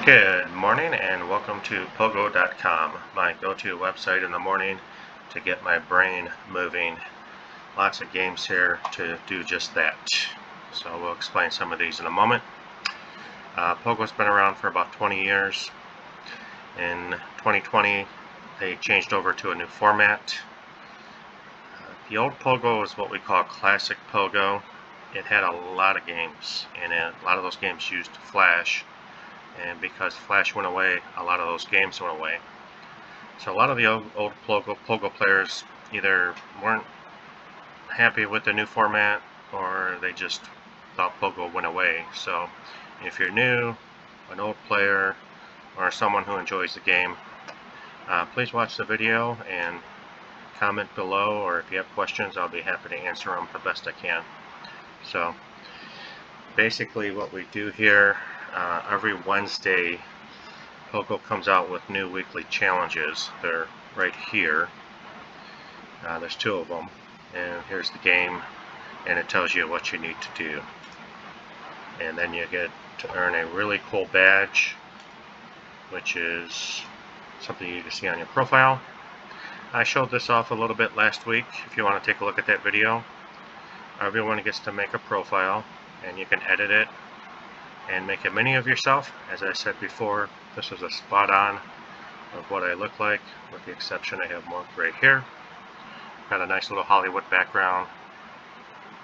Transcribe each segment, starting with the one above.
Good morning and welcome to Pogo.com, my go-to website in the morning to get my brain moving. Lots of games here to do just that. So we'll explain some of these in a moment. Pogo's been around for about 20 years. In 2020 they changed over to a new format. The old Pogo is what we call classic Pogo. It had a lot of games, and a lot of those games used Flash. And because Flash went away, a lot of those games went away. So a lot of the old Pogo players either weren't happy with the new format, or they just thought Pogo went away. So if you're new, an old player, or someone who enjoys the game, please watch the video and comment below, or if you have questions, I'll be happy to answer them the best I can. So basically what we do here, every Wednesday Pogo comes out with new weekly challenges. They're right here. There's two of them, and here's the game, and it tells you what you need to do, and then you get to earn a really cool badge, which is something you can see on your profile. I showed this off a little bit last week. If you want to take a look at that video, everyone gets to make a profile, and you can edit it and make a mini of yourself. As I said before, this was a spot on of what I look like, with the exception I have more gray hair. Got a nice little Hollywood background,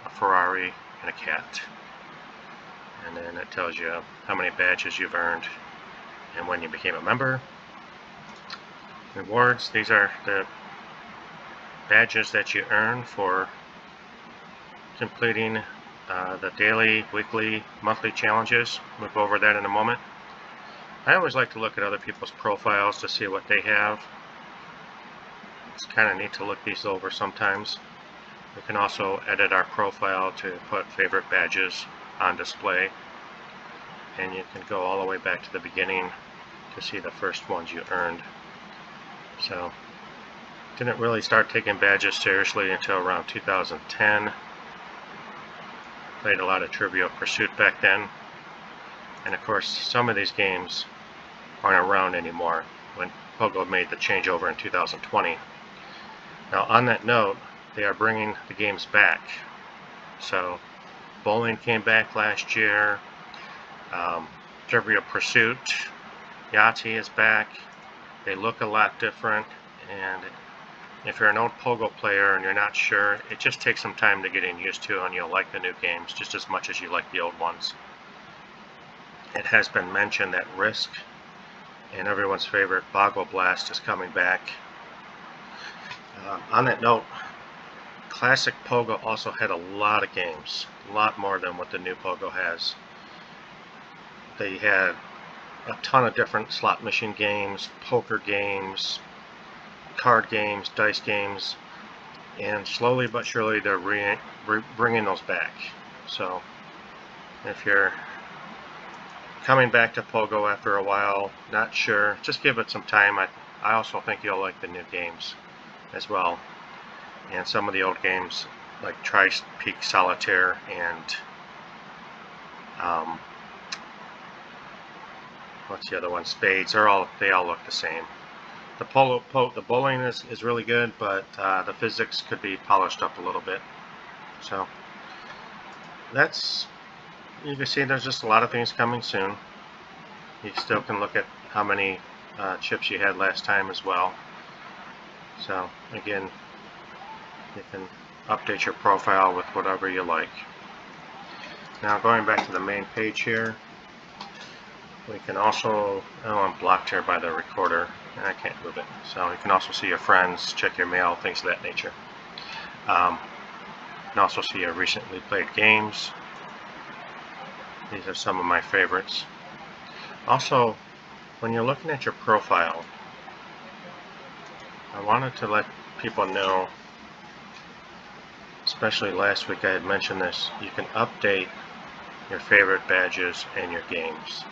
a Ferrari, and a cat. And then it tells you how many badges you've earned and when you became a member. Rewards, these are the badges that you earn for completing the daily, weekly, monthly challenges. We'll go over that in a moment. I always like to look at other people's profiles to see what they have. It's kind of neat to look these over sometimes. We can also edit our profile to put favorite badges on display, and you can go all the way back to the beginning to see the first ones you earned. So didn't really start taking badges seriously until around 2010. Played a lot of Trivial Pursuit back then, and of course some of these games aren't around anymore when Pogo made the changeover in 2020. Now on that note, they are bringing the games back. So bowling came back last year, Trivial Pursuit, Yahtzee is back. They look a lot different, and if you're an old Pogo player and you're not sure, it just takes some time to get used to, and you'll like the new games just as much as you like the old ones. It has been mentioned that Risk and everyone's favorite Boggle Blast is coming back. On that note, Classic Pogo also had a lot of games, a lot more than what the new Pogo has. They had a ton of different slot machine games, poker games, card games, dice games, and slowly but surely they're bringing those back. So if you're coming back to Pogo after a while, not sure, just give it some time. I also think you'll like the new games as well, and some of the old games like Tri-Peak Solitaire and what's the other one, Spades, they all look the same. The bowling is really good, but the physics could be polished up a little bit. So that's, you can see there's just a lot of things coming soon. You still can look at how many chips you had last time as well. So again, you can update your profile with whatever you like. Now going back to the main page here, we can also, oh, I'm blocked here by the recorder and I can't move it. So you can also see your friends, check your mail, things of that nature. You can also see your recently played games. These are some of my favorites. Also, when you're looking at your profile, I wanted to let people know, especially last week I had mentioned this, you can update your favorite badges and your games.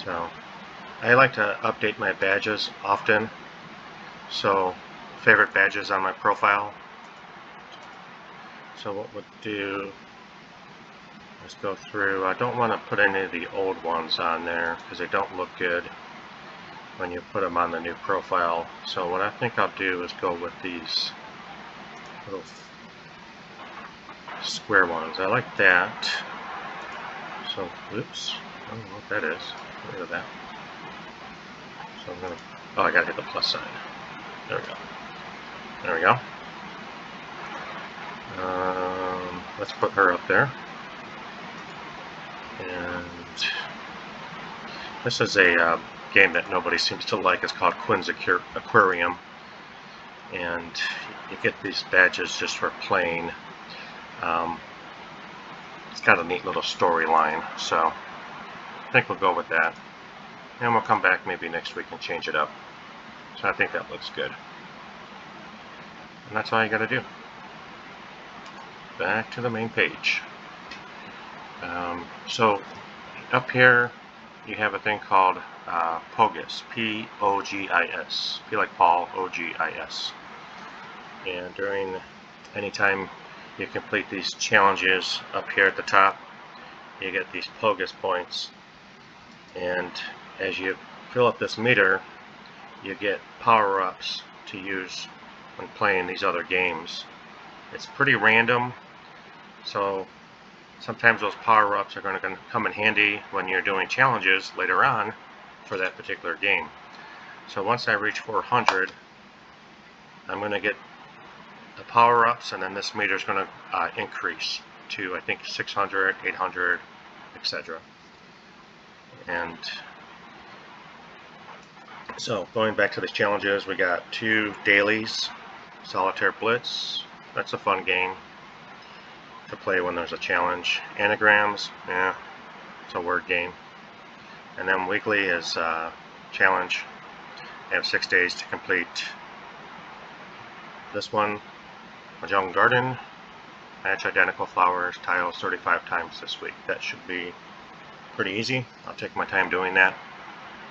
So I like to update my badges often, so favorite badges on my profile. So what we'll do Let's go through. I don't want to put any of the old ones on there because they don't look good when you put them on the new profile. So what I think I'll do is go with these little square ones. I like that. So, oops, I don't know what that is. Get rid of that. So I'm gonna, oh, I gotta hit the plus sign. There we go. There we go. Let's put her up there. And this is a game that nobody seems to like. It's called Quinn's Aquarium. And you get these badges just for playing. It's got a neat little storyline, so I think we'll go with that. And we'll come back maybe next week and change it up. So I think that looks good. And that's all you gotta do. Back to the main page. So up here you have a thing called POGIS, P-O-G-I-S, P like Paul, O-G-I-S. And during any time you complete these challenges up here at the top, you get these POGIS points, and as you fill up this meter, you get power-ups to use when playing these other games. It's pretty random, so sometimes those power-ups are going to come in handy when you're doing challenges later on for that particular game. So once I reach 400, I'm going to get the power-ups, and then this meter is going to increase to, I think, 600, 800, etc. And so going back to the challenges, we got 2 dailies. Solitaire Blitz, that's a fun game to play when there's a challenge. Anagrams, yeah, it's a word game. And then weekly is challenge. I have 6 days to complete this one. Mahjong Garden, match identical flowers, tiles 35 times this week. That should be pretty easy. I'll take my time doing that.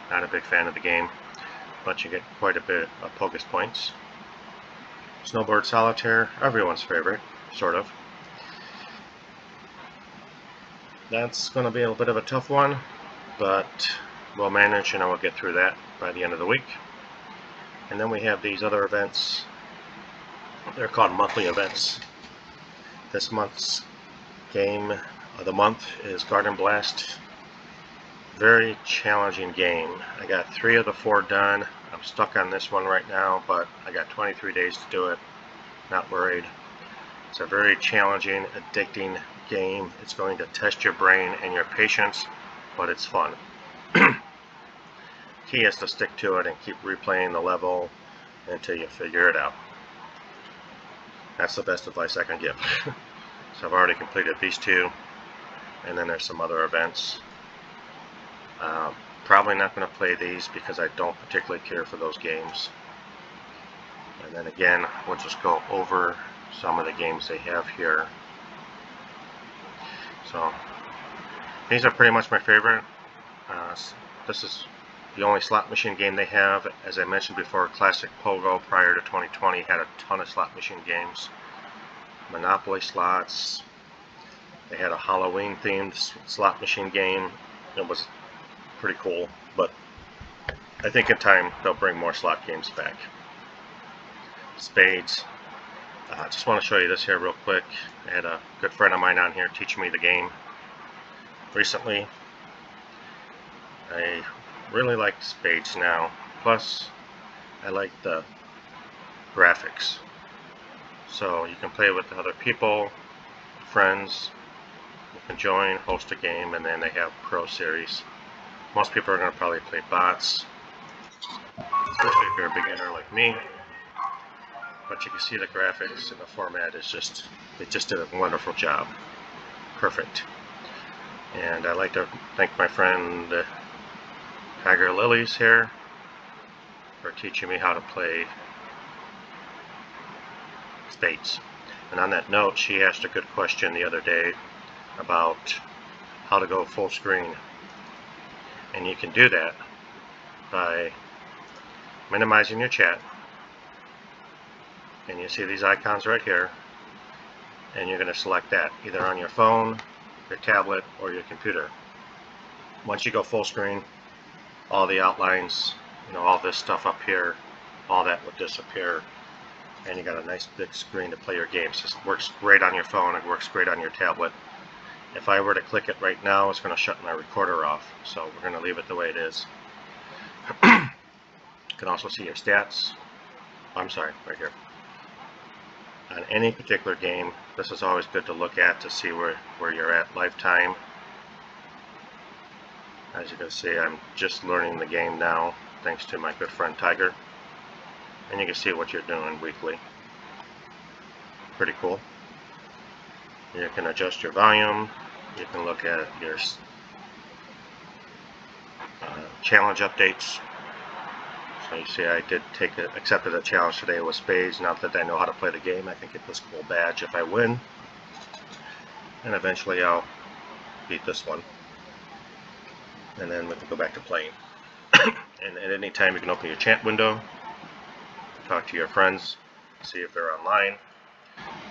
Not a big fan of the game, but you get quite a bit of POGIS points. Snowboard Solitaire, everyone's favorite, sort of. That's going to be a little bit of a tough one, but we'll manage and I will get through that by the end of the week. And then we have these other events. They're called monthly events. This month's game of the month is Garden Blast. Very challenging game. I got 3 of the 4 done. I'm stuck on this one right now, but I got 23 days to do it. Not worried. It's a very challenging, addicting game. It's going to test your brain and your patience, but it's fun. Key is to stick to it and keep replaying the level until you figure it out. That's the best advice I can give. So I've already completed these 2, and then there's some other events. Probably not going to play these because I don't particularly care for those games. And then again, we'll just go over some of the games they have here. So these are pretty much my favorite. This is the only slot machine game they have. As I mentioned before, Classic Pogo prior to 2020 had a ton of slot machine games. Monopoly slots. They had a Halloween themed slot machine game. It was pretty cool, but I think in time they'll bring more slot games back. Spades. I just want to show you this here real quick. I had a good friend of mine on here teaching me the game recently. I really like spades now. Plus, I like the graphics. So you can play with other people, friends. You can join, host a game, and then they have Pro Series. Most people are going to probably play bots, especially if you're a beginner like me. But you can see the graphics and the format is just, it just did a wonderful job. Perfect. And I'd like to thank my friend Tiger Lilies here for teaching me how to play spades. And on that note, she asked a good question the other day about how to go full screen. And you can do that by minimizing your chat. And you see these icons right here. And you're going to select that either on your phone, your tablet, or your computer. Once you go full screen, all the outlines, all this stuff up here, all that would disappear, and you got a nice big screen to play your games. It works great on your phone, it works great on your tablet. If I were to click it right now, it's going to shut my recorder off, so we're going to leave it the way it is. You can also see your stats. I'm sorry, right here. On any particular game, this is always good to look at to see where you're at lifetime. As you can see, I'm just learning the game now, thanks to my good friend Tiger. And you can see what you're doing weekly. Pretty cool. You can adjust your volume. You can look at your challenge updates. So you see I did accepted a challenge today with spades. Not that I know how to play the game, I can get this cool badge if I win. And eventually I'll beat this one. And then we can go back to playing. And at any time you can open your chat window, talk to your friends, see if they're online,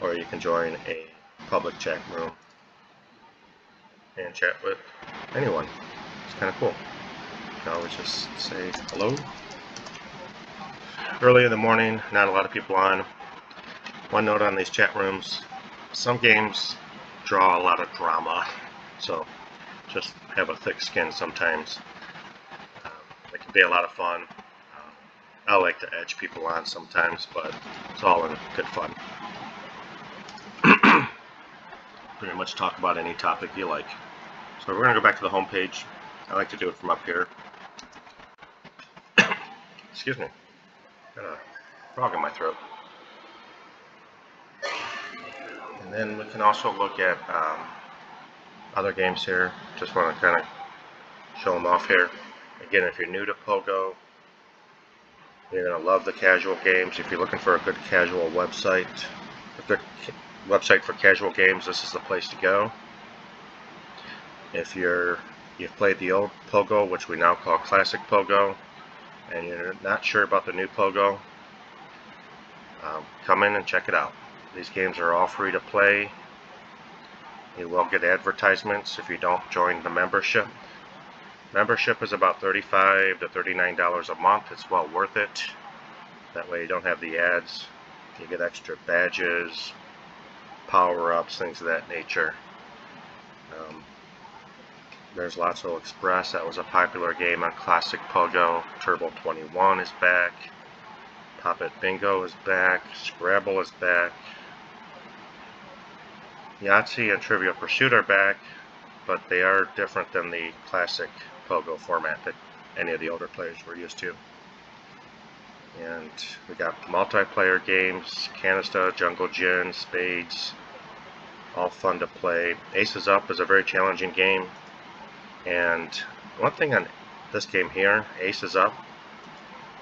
or you can join a public chat room and chat with anyone. It's kind of cool. You can always just say hello. Early in the morning, not a lot of people on. One note on these chat rooms, some games draw a lot of drama, so just have a thick skin sometimes. It can be a lot of fun. I like to edge people on sometimes, but it's all in good fun. Pretty much talk about any topic you like. So we're going to go back to the home page. I like to do it from up here. Excuse me. Got a frog in my throat. And then we can also look at other games here. Just want to kind of show them off here. Again, if you're new to Pogo, you're going to love the casual games. If you're looking for a good casual website, a good website for casual games, this is the place to go. If you've played the old Pogo, which we now call Classic Pogo, and you're not sure about the new Pogo, come in and check it out. These games are all free to play. You will get advertisements if you don't join the membership. Membership is about $35 to $39 a month. It's well worth it. That way you don't have the ads. You get extra badges, power-ups, things of that nature. There's Lotso Express. That was a popular game on Classic Pogo. Turbo 21 is back. Pop It Bingo is back. Scrabble is back. Yahtzee and Trivial Pursuit are back, but they are different than the Classic Pogo format that any of the older players were used to. And we got multiplayer games, Canasta, Jungle Gin, Spades, all fun to play. Aces Up is a very challenging game. And one thing on this game here, Aces Up,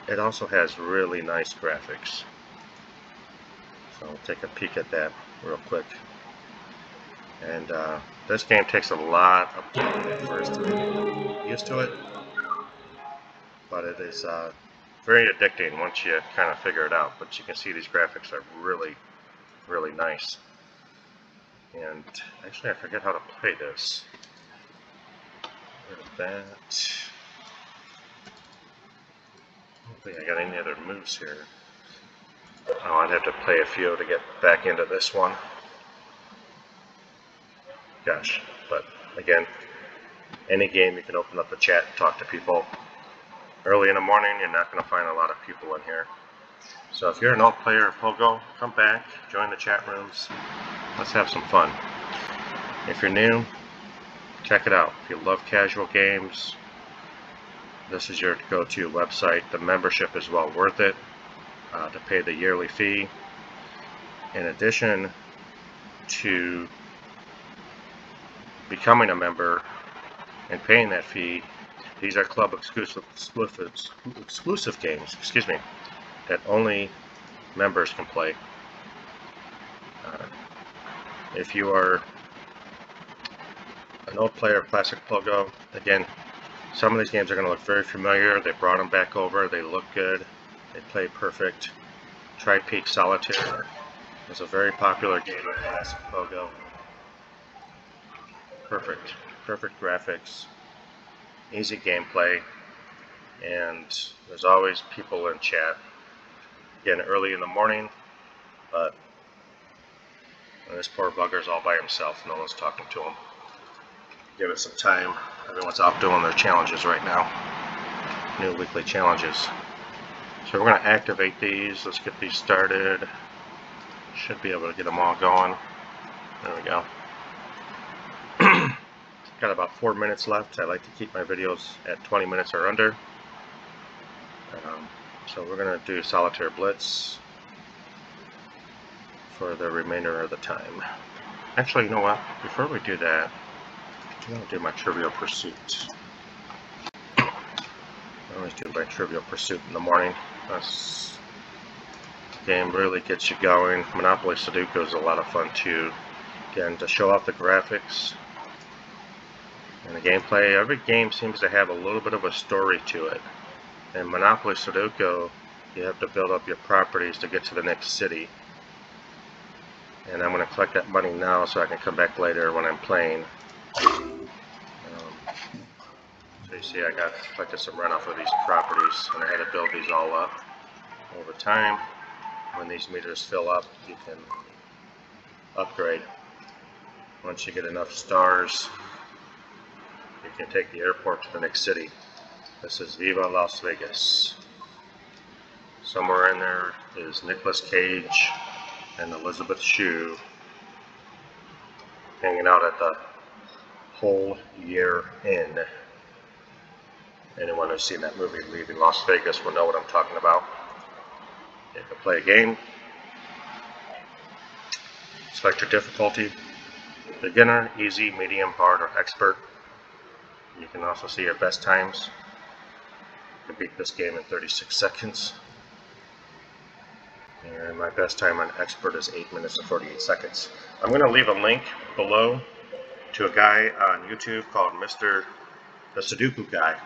it also has really nice graphics. So we'll take a peek at that real quick. And this game takes a lot of time at first to get used to it, but it is very addicting once you kind of figure it out. But you can see these graphics are really, really nice. And actually I forget how to play this. That. I don't think I got any other moves here. Oh, I'd have to play a few to get back into this one. Gosh, but again, any game you can open up the chat and talk to people. Early in the morning, you're not going to find a lot of people in here. So if you're an old player of Pogo, come back, join the chat rooms. Let's have some fun. If you're new, check it out. If you love casual games, this is your go-to website. The membership is well worth it to pay the yearly fee. In addition to becoming a member and paying that fee, these are club exclusive games, that only members can play. If you are an old player of Classic Pogo, again, some of these games are going to look very familiar. They brought them back over. They look good. They play perfect. Tri-Peak Solitaire is a very popular game in Classic Pogo. perfect. Perfect graphics, easy gameplay, and there's always people in chat. Again, early in the morning, but this poor bugger's all by himself. No one's talking to him. Give it some time. Everyone's out doing their challenges right now. New weekly challenges. So we're going to activate these. Let's get these started. Should be able to get them all going. There we go. Got about 4 minutes left. I like to keep my videos at 20 minutes or under. So we're going to do Solitaire Blitz for the remainder of the time. Actually, you know what? Before we do that, I'm going to do my Trivial Pursuit. I always do my Trivial Pursuit in the morning. This game really gets you going. Monopoly Sudoku is a lot of fun too. Again, to show off the graphics and the gameplay, every game seems to have a little bit of a story to it. In Monopoly Sudoku, you have to build up your properties to get to the next city. And I'm going to collect that money now so I can come back later when I'm playing. So you see I got collected some runoff of these properties, and I had to build these all up over time. When these meters fill up, you can upgrade. Once you get enough stars, you can take the airport to the next city. This is Viva Las Vegas. Somewhere in there is Nicolas Cage and Elizabeth Shue hanging out at the Whole Year Inn. Anyone who's seen that movie, Leaving Las Vegas, will know what I'm talking about. You can play a game. Select your difficulty: beginner, easy, medium, hard, or expert. You can also see your best times. You can beat this game in 36 seconds. And my best time on expert is 8 minutes and 48 seconds. I'm going to leave a link below to a guy on YouTube called the Sudoku Guy.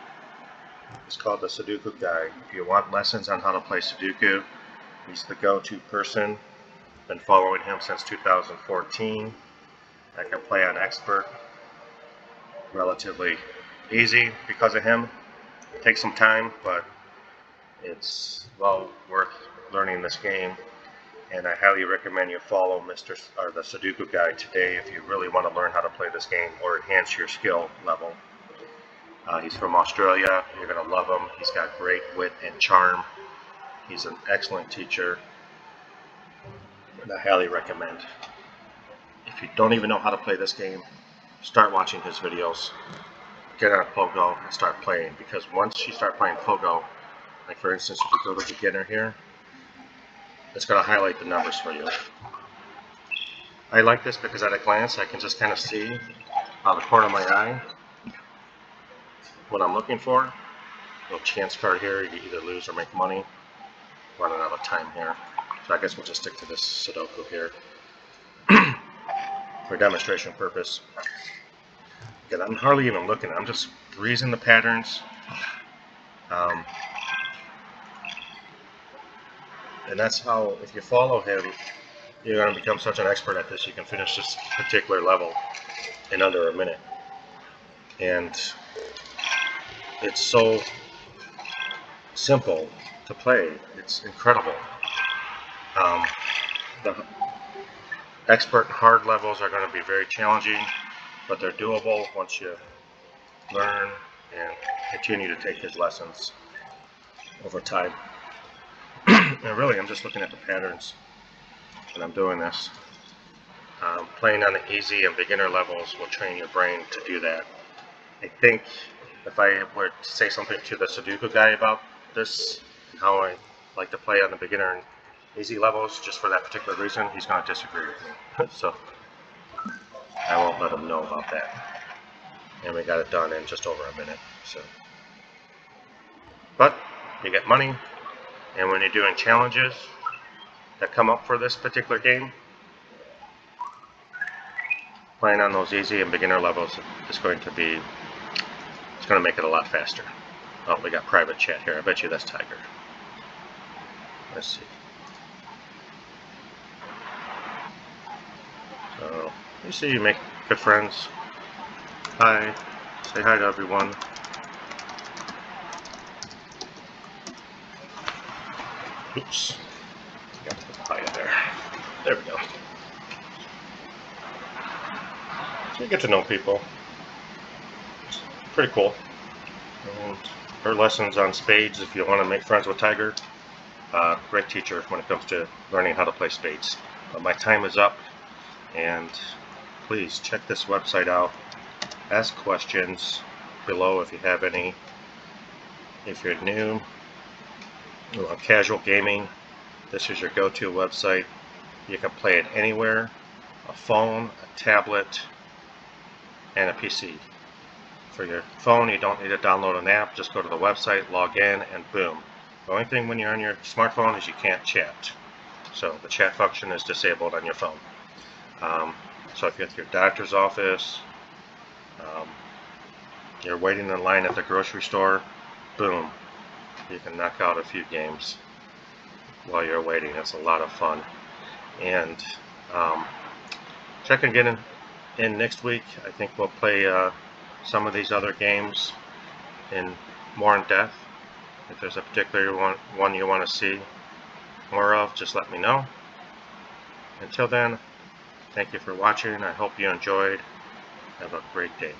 It's called the Sudoku Guy. If you want lessons on how to play Sudoku, he's the go-to person. Been following him since 2014. I can play on expert relatively easy because of him. It takes some time, but it's well worth learning this game, and I highly recommend you follow the Sudoku Guy today if you really want to learn how to play this game or enhance your skill level. He's from Australia. You're going to love him. He's got great wit and charm. He's an excellent teacher, and I highly recommend. If you don't even know how to play this game, start watching his videos. Get on Pogo and start playing, because once you start playing Pogo, like for instance, if you go to beginner here, it's going to highlight the numbers for you. I like this because at a glance I can just kind of see out of the corner of my eye what I'm looking for. A little chance card here, you either lose or make money. Running out of time here, so I guess we'll just stick to this Sudoku here for demonstration purpose. Again, I'm hardly even looking, I'm just breezing the patterns. And that's how, if you follow him, you're going to become such an expert at this. You can finish this particular level in under a minute. And it's so simple to play. It's incredible. The expert and hard levels are going to be very challenging, but they're doable once you learn and continue to take his lessons over time. And really, I'm just looking at the patterns when I'm doing this. Playing on the easy and beginner levels will train your brain to do that. I think if I were to say something to the Sudoku Guy about this, how I like to play on the beginner and easy levels, just for that particular reason, he's going to disagree with me. So I won't let him know about that. And we got it done in just over a minute. So, but you get money, and when you're doing challenges that come up for this particular game, playing on those easy and beginner levels is going to be, it's going to make it a lot faster. Oh, we got private chat here. I bet you that's Tiger. Let's see. So, you see, you make good friends. Hi. Say hi to everyone. Oops. Got to put the hi in there. There we go. So you get to know people. It's pretty cool. And her lessons on spades, if you want to make friends with Tiger, great teacher when it comes to learning how to play spades. But my time is up, and please check this website out. Ask questions below if you have any. If you're new, casual gaming, this is your go-to website. You can play it anywhere, a phone, a tablet, and a PC. For your phone, you don't need to download an app. Just go to the website, log in, and boom. The only thing when you're on your smartphone is you can't chat. So the chat function is disabled on your phone. So if you're at your doctor's office, you're waiting in line at the grocery store, boom, you can knock out a few games while you're waiting. It's a lot of fun. And check again in next week. I think we'll play some of these other games more in depth. If there's a particular one you want to see more of, just let me know. Until then, thank you for watching. I hope you enjoyed. Have a great day.